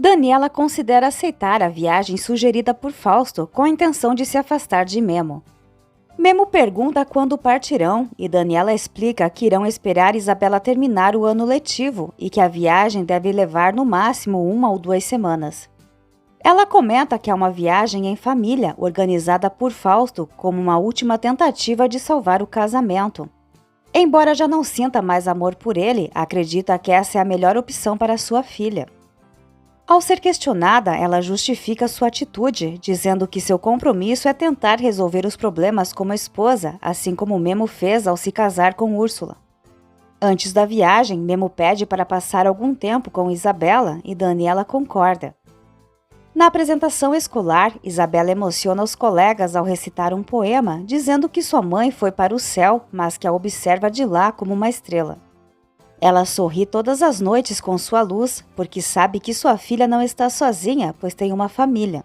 Daniela considera aceitar a viagem sugerida por Fausto com a intenção de se afastar de Memo. Memo pergunta quando partirão e Daniela explica que irão esperar Isabela terminar o ano letivo e que a viagem deve levar no máximo 1 ou 2 semanas. Ela comenta que é uma viagem em família organizada por Fausto como uma última tentativa de salvar o casamento. Embora já não sinta mais amor por ele, acredita que essa é a melhor opção para sua filha. Ao ser questionada, ela justifica sua atitude, dizendo que seu compromisso é tentar resolver os problemas como esposa, assim como Memo fez ao se casar com Úrsula. Antes da viagem, Memo pede para passar algum tempo com Isabela e Daniela concorda. Na apresentação escolar, Isabela emociona os colegas ao recitar um poema, dizendo que sua mãe foi para o céu, mas que a observa de lá como uma estrela. Ela sorri todas as noites com sua luz, porque sabe que sua filha não está sozinha, pois tem uma família.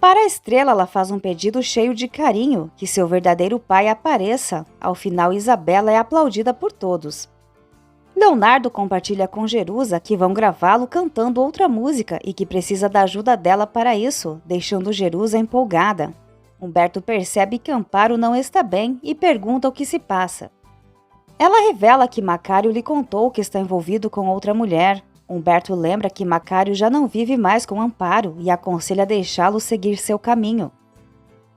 Para a estrela, ela faz um pedido cheio de carinho, que seu verdadeiro pai apareça. Ao final, Isabela é aplaudida por todos. Leonardo compartilha com Jerusa que vão gravá-lo cantando outra música e que precisa da ajuda dela para isso, deixando Jerusa empolgada. Humberto percebe que Amparo não está bem e pergunta o que se passa. Ela revela que Macário lhe contou que está envolvido com outra mulher. Humberto lembra que Macário já não vive mais com Amparo e aconselha deixá-lo seguir seu caminho.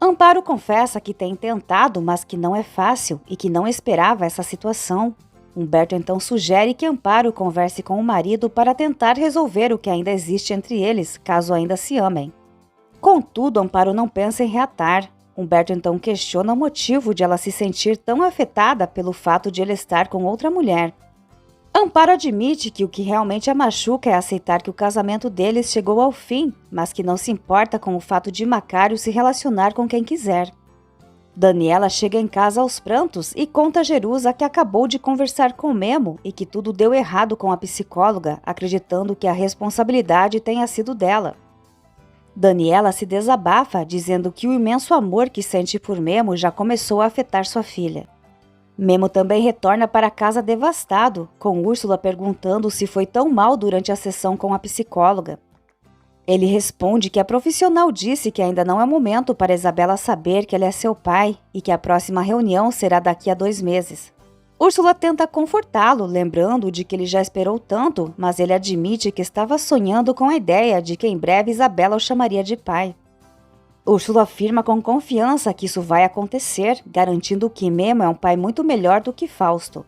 Amparo confessa que tem tentado, mas que não é fácil e que não esperava essa situação. Humberto então sugere que Amparo converse com o marido para tentar resolver o que ainda existe entre eles, caso ainda se amem. Contudo, Amparo não pensa em reatar. Humberto então questiona o motivo de ela se sentir tão afetada pelo fato de ele estar com outra mulher. Amparo admite que o que realmente a machuca é aceitar que o casamento deles chegou ao fim, mas que não se importa com o fato de Macário se relacionar com quem quiser. Daniela chega em casa aos prantos e conta a Jerusa que acabou de conversar com Memo e que tudo deu errado com a psicóloga, acreditando que a responsabilidade tenha sido dela. Daniela se desabafa, dizendo que o imenso amor que sente por Memo já começou a afetar sua filha. Memo também retorna para casa devastado, com Úrsula perguntando se foi tão mal durante a sessão com a psicóloga. Ele responde que a profissional disse que ainda não é momento para Isabela saber que ele é seu pai e que a próxima reunião será daqui a 2 meses. Úrsula tenta confortá-lo, lembrando de que ele já esperou tanto, mas ele admite que estava sonhando com a ideia de que em breve Isabela o chamaria de pai. Úrsula afirma com confiança que isso vai acontecer, garantindo que Memo é um pai muito melhor do que Fausto.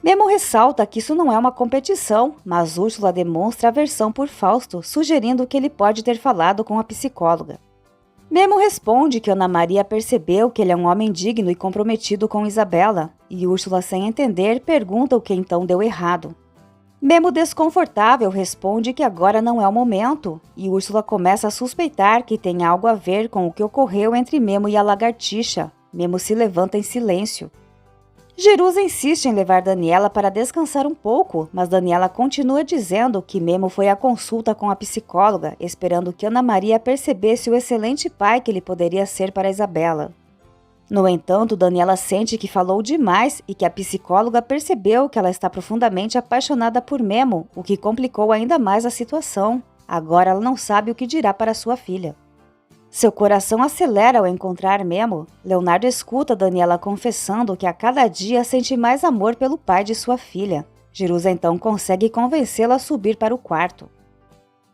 Memo ressalta que isso não é uma competição, mas Úrsula demonstra aversão por Fausto, sugerindo que ele pode ter falado com a psicóloga. Memo responde que Ana Maria percebeu que ele é um homem digno e comprometido com Isabela, e Úrsula, sem entender, pergunta o que então deu errado. Memo, desconfortável, responde que agora não é o momento, e Úrsula começa a suspeitar que tem algo a ver com o que ocorreu entre Memo e a lagartixa. Memo se levanta em silêncio. Jerusa insiste em levar Daniela para descansar um pouco, mas Daniela continua dizendo que Memo foi à consulta com a psicóloga, esperando que Ana Maria percebesse o excelente pai que ele poderia ser para Isabela. No entanto, Daniela sente que falou demais e que a psicóloga percebeu que ela está profundamente apaixonada por Memo, o que complicou ainda mais a situação. Agora ela não sabe o que dirá para sua filha. Seu coração acelera ao encontrar Memo. Leonardo escuta Daniela confessando que a cada dia sente mais amor pelo pai de sua filha. Jerusa então consegue convencê-la a subir para o quarto.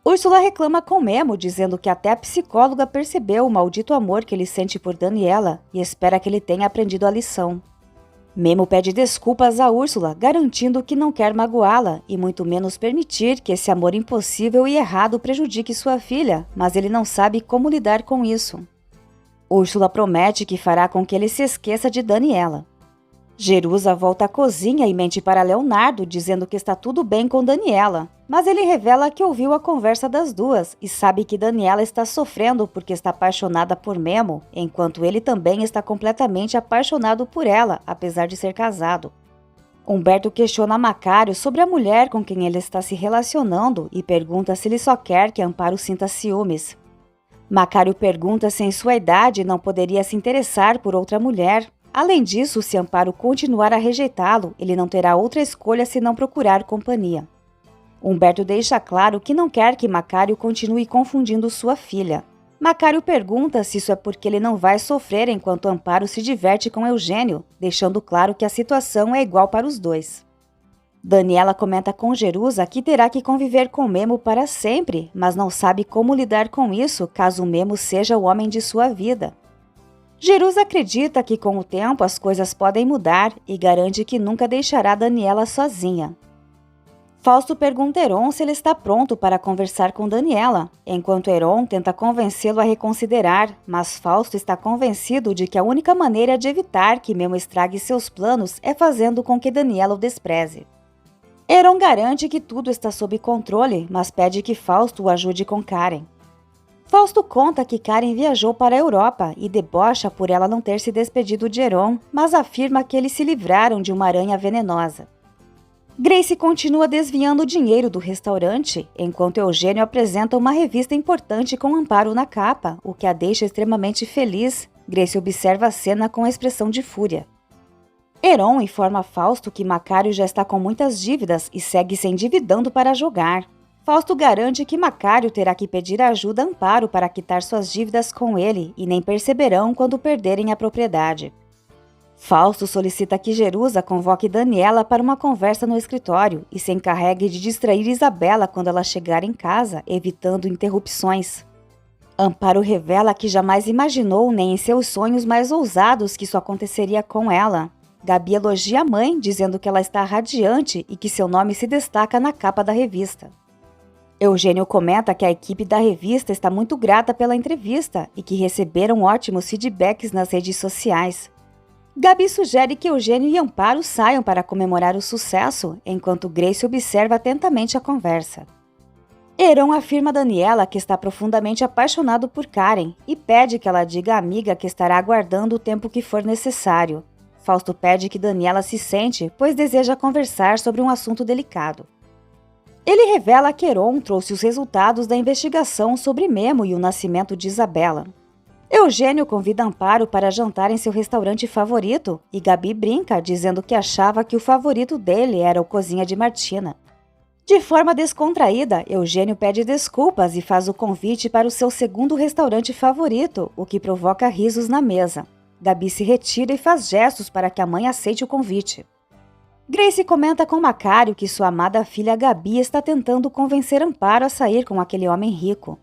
Úrsula reclama com Memo, dizendo que até a psicóloga percebeu o maldito amor que ele sente por Daniela e espera que ele tenha aprendido a lição. Memo pede desculpas a Úrsula, garantindo que não quer magoá-la e muito menos permitir que esse amor impossível e errado prejudique sua filha, mas ele não sabe como lidar com isso. Úrsula promete que fará com que ele se esqueça de Daniela. Jerusa volta à cozinha e mente para Leonardo, dizendo que está tudo bem com Daniela, mas ele revela que ouviu a conversa das duas e sabe que Daniela está sofrendo porque está apaixonada por Memo, enquanto ele também está completamente apaixonado por ela, apesar de ser casado. Humberto questiona Macário sobre a mulher com quem ele está se relacionando e pergunta se ele só quer que Amparo sinta ciúmes. Macário pergunta se em sua idade não poderia se interessar por outra mulher. Além disso, se Amparo continuar a rejeitá-lo, ele não terá outra escolha senão procurar companhia. Humberto deixa claro que não quer que Macário continue confundindo sua filha. Macário pergunta se isso é porque ele não vai sofrer enquanto Amparo se diverte com Eugênio, deixando claro que a situação é igual para os dois. Daniela comenta com Jerusa que terá que conviver com Memo para sempre, mas não sabe como lidar com isso caso Memo seja o homem de sua vida. Jerusa acredita que com o tempo as coisas podem mudar e garante que nunca deixará Daniela sozinha. Fausto pergunta a Heron se ele está pronto para conversar com Daniela, enquanto Heron tenta convencê-lo a reconsiderar, mas Fausto está convencido de que a única maneira de evitar que Memo estrague seus planos é fazendo com que Daniela o despreze. Heron garante que tudo está sob controle, mas pede que Fausto o ajude com Karen. Fausto conta que Karen viajou para a Europa e debocha por ela não ter se despedido de Heron, mas afirma que eles se livraram de uma aranha venenosa. Grace continua desviando o dinheiro do restaurante, enquanto Eugênio apresenta uma revista importante com Amparo na capa, o que a deixa extremamente feliz. Grace observa a cena com expressão de fúria. Heron informa Fausto que Macário já está com muitas dívidas e segue se endividando para jogar. Fausto garante que Macário terá que pedir ajuda a Amparo para quitar suas dívidas com ele e nem perceberão quando perderem a propriedade. Fausto solicita que Jerusa convoque Daniela para uma conversa no escritório e se encarregue de distrair Isabela quando ela chegar em casa, evitando interrupções. Amparo revela que jamais imaginou nem em seus sonhos mais ousados que isso aconteceria com ela. Gabi elogia a mãe, dizendo que ela está radiante e que seu nome se destaca na capa da revista. Eugênio comenta que a equipe da revista está muito grata pela entrevista e que receberam ótimos feedbacks nas redes sociais. Gabi sugere que Eugênio e Amparo saiam para comemorar o sucesso, enquanto Grace observa atentamente a conversa. Heron afirma a Daniela que está profundamente apaixonado por Karen e pede que ela diga à amiga que estará aguardando o tempo que for necessário. Fausto pede que Daniela se sente, pois deseja conversar sobre um assunto delicado. Ele revela que Heron trouxe os resultados da investigação sobre Memo e o nascimento de Isabela. Eugênio convida Amparo para jantar em seu restaurante favorito e Gabi brinca, dizendo que achava que o favorito dele era o Cozinha de Martina. De forma descontraída, Eugênio pede desculpas e faz o convite para o seu segundo restaurante favorito, o que provoca risos na mesa. Gabi se retira e faz gestos para que a mãe aceite o convite. Grace comenta com Macário que sua amada filha Gabi está tentando convencer Amparo a sair com aquele homem rico.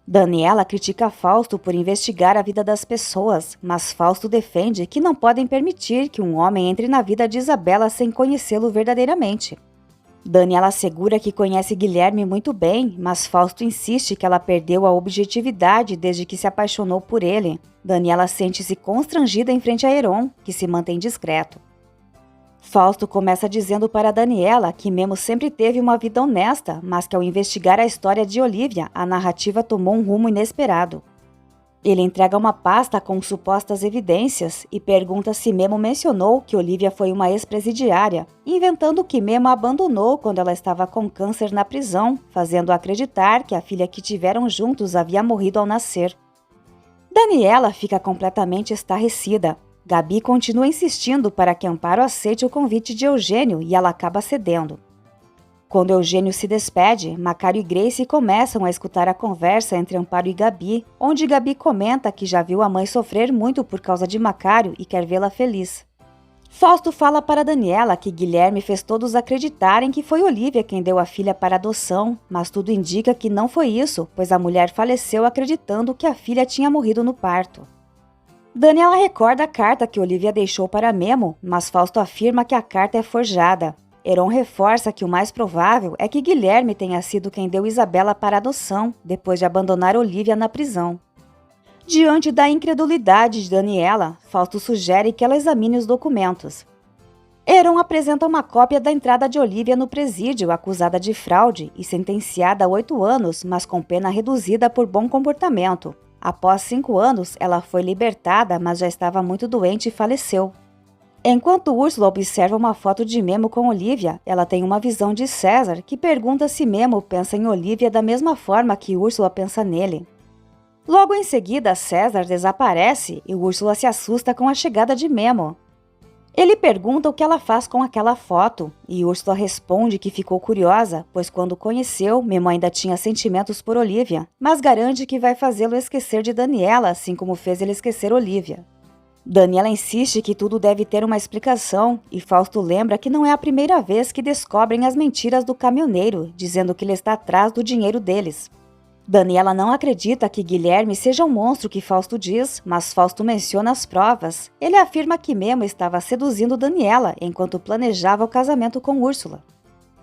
Daniela critica Fausto por investigar a vida das pessoas, mas Fausto defende que não podem permitir que um homem entre na vida de Isabela sem conhecê-lo verdadeiramente. Daniela assegura que conhece Guilherme muito bem, mas Fausto insiste que ela perdeu a objetividade desde que se apaixonou por ele. Daniela sente-se constrangida em frente a Heron, que se mantém discreto. Fausto começa dizendo para Daniela que Memo sempre teve uma vida honesta, mas que ao investigar a história de Olivia, a narrativa tomou um rumo inesperado. Ele entrega uma pasta com supostas evidências e pergunta se Memo mencionou que Olivia foi uma ex-presidiária, inventando que Memo a abandonou quando ela estava com câncer na prisão, fazendo acreditar que a filha que tiveram juntos havia morrido ao nascer. Daniela fica completamente estarrecida. Gabi continua insistindo para que Amparo aceite o convite de Eugênio e ela acaba cedendo. Quando Eugênio se despede, Macário e Grace começam a escutar a conversa entre Amparo e Gabi, onde Gabi comenta que já viu a mãe sofrer muito por causa de Macário e quer vê-la feliz. Fausto fala para Daniela que Guilherme fez todos acreditarem que foi Olivia quem deu a filha para adoção, mas tudo indica que não foi isso, pois a mulher faleceu acreditando que a filha tinha morrido no parto. Daniela recorda a carta que Olivia deixou para Memo, mas Fausto afirma que a carta é forjada. Heron reforça que o mais provável é que Guilherme tenha sido quem deu Isabela para adoção, depois de abandonar Olivia na prisão. Diante da incredulidade de Daniela, Fausto sugere que ela examine os documentos. Heron apresenta uma cópia da entrada de Olivia no presídio, acusada de fraude e sentenciada a 8 anos, mas com pena reduzida por bom comportamento. Após 5 anos, ela foi libertada, mas já estava muito doente e faleceu. Enquanto Úrsula observa uma foto de Memo com Olivia, ela tem uma visão de César, que pergunta se Memo pensa em Olivia da mesma forma que Úrsula pensa nele. Logo em seguida, César desaparece e Úrsula se assusta com a chegada de Memo. Ele pergunta o que ela faz com aquela foto, e Úrsula responde que ficou curiosa, pois quando o conheceu, Memo ainda tinha sentimentos por Olivia, mas garante que vai fazê-lo esquecer de Daniela, assim como fez ele esquecer Olivia. Daniela insiste que tudo deve ter uma explicação, e Fausto lembra que não é a primeira vez que descobrem as mentiras do caminhoneiro, dizendo que ele está atrás do dinheiro deles. Daniela não acredita que Guilherme seja o monstro que Fausto diz, mas Fausto menciona as provas. Ele afirma que Memo estava seduzindo Daniela enquanto planejava o casamento com Úrsula.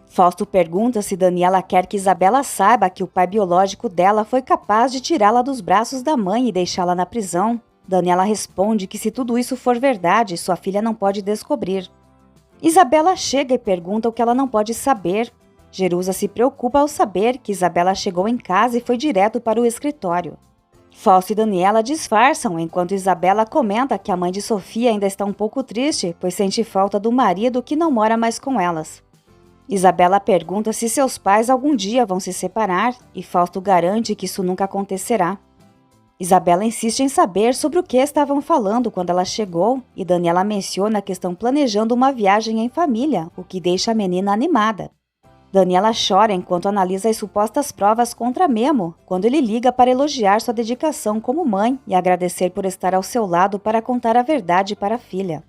Fausto pergunta se Daniela quer que Isabela saiba que o pai biológico dela foi capaz de tirá-la dos braços da mãe e deixá-la na prisão. Daniela responde que se tudo isso for verdade, sua filha não pode descobrir. Isabela chega e pergunta o que ela não pode saber. Jerusa se preocupa ao saber que Isabela chegou em casa e foi direto para o escritório. Fausto e Daniela disfarçam, enquanto Isabela comenta que a mãe de Sofia ainda está um pouco triste, pois sente falta do marido que não mora mais com elas. Isabela pergunta se seus pais algum dia vão se separar, e Fausto garante que isso nunca acontecerá. Isabela insiste em saber sobre o que estavam falando quando ela chegou, e Daniela menciona que estão planejando uma viagem em família, o que deixa a menina animada. Daniela chora enquanto analisa as supostas provas contra Memo, quando ele liga para elogiar sua dedicação como mãe e agradecer por estar ao seu lado para contar a verdade para a filha.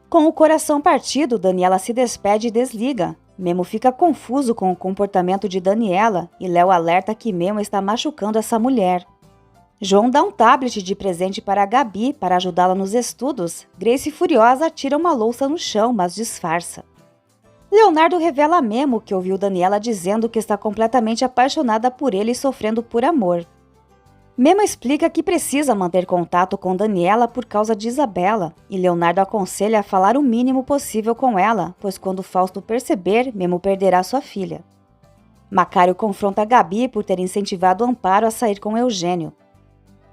Com o coração partido, Daniela se despede e desliga. Memo fica confuso com o comportamento de Daniela e Léo alerta que Memo está machucando essa mulher. João dá um tablet de presente para a Gabi para ajudá-la nos estudos. Grace, furiosa, tira uma louça no chão, mas disfarça. Leonardo revela a Memo que ouviu Daniela dizendo que está completamente apaixonada por ele e sofrendo por amor. Memo explica que precisa manter contato com Daniela por causa de Isabela, e Leonardo aconselha a falar o mínimo possível com ela, pois quando Fausto perceber, Memo perderá sua filha. Macário confronta Gabi por ter incentivado Amparo a sair com Eugênio.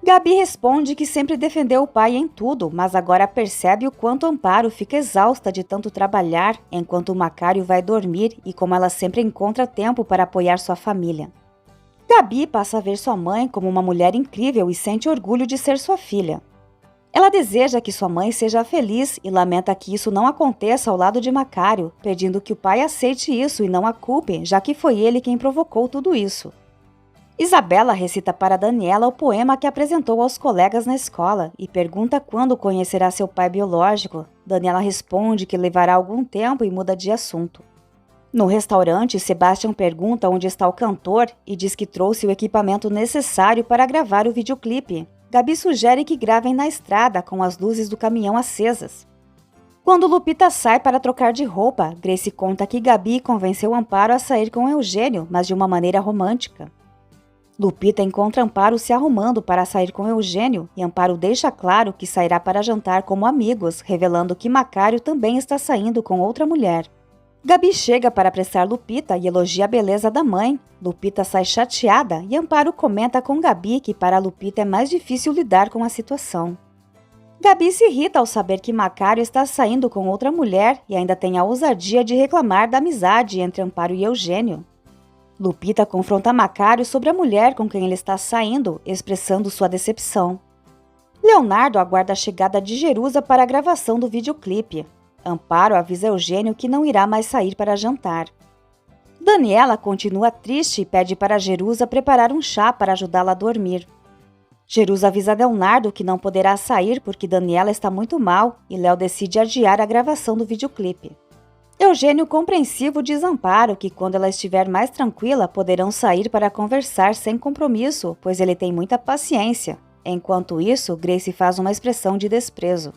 Gabi responde que sempre defendeu o pai em tudo, mas agora percebe o quanto Amparo fica exausta de tanto trabalhar, enquanto Macário vai dormir e como ela sempre encontra tempo para apoiar sua família. Gabi passa a ver sua mãe como uma mulher incrível e sente orgulho de ser sua filha. Ela deseja que sua mãe seja feliz e lamenta que isso não aconteça ao lado de Macário, pedindo que o pai aceite isso e não a culpe, já que foi ele quem provocou tudo isso. Isabela recita para Daniela o poema que apresentou aos colegas na escola e pergunta quando conhecerá seu pai biológico. Daniela responde que levará algum tempo e muda de assunto. No restaurante, Sebastian pergunta onde está o cantor e diz que trouxe o equipamento necessário para gravar o videoclipe. Gabi sugere que gravem na estrada com as luzes do caminhão acesas. Quando Lupita sai para trocar de roupa, Grace conta que Gabi convenceu Amparo a sair com Eugênio, mas de uma maneira romântica. Lupita encontra Amparo se arrumando para sair com Eugênio e Amparo deixa claro que sairá para jantar como amigos, revelando que Macário também está saindo com outra mulher. Gabi chega para apressar Lupita e elogia a beleza da mãe. Lupita sai chateada e Amparo comenta com Gabi que para Lupita é mais difícil lidar com a situação. Gabi se irrita ao saber que Macário está saindo com outra mulher e ainda tem a ousadia de reclamar da amizade entre Amparo e Eugênio. Lupita confronta Macário sobre a mulher com quem ele está saindo, expressando sua decepção. Leonardo aguarda a chegada de Jerusa para a gravação do videoclipe. Amparo avisa Eugênio que não irá mais sair para jantar. Daniela continua triste e pede para Jerusa preparar um chá para ajudá-la a dormir. Jerusa avisa Leonardo que não poderá sair porque Daniela está muito mal e Léo decide adiar a gravação do videoclipe. Eugênio, compreensivo, diz Amparo que quando ela estiver mais tranquila poderão sair para conversar sem compromisso, pois ele tem muita paciência. Enquanto isso, Grace faz uma expressão de desprezo.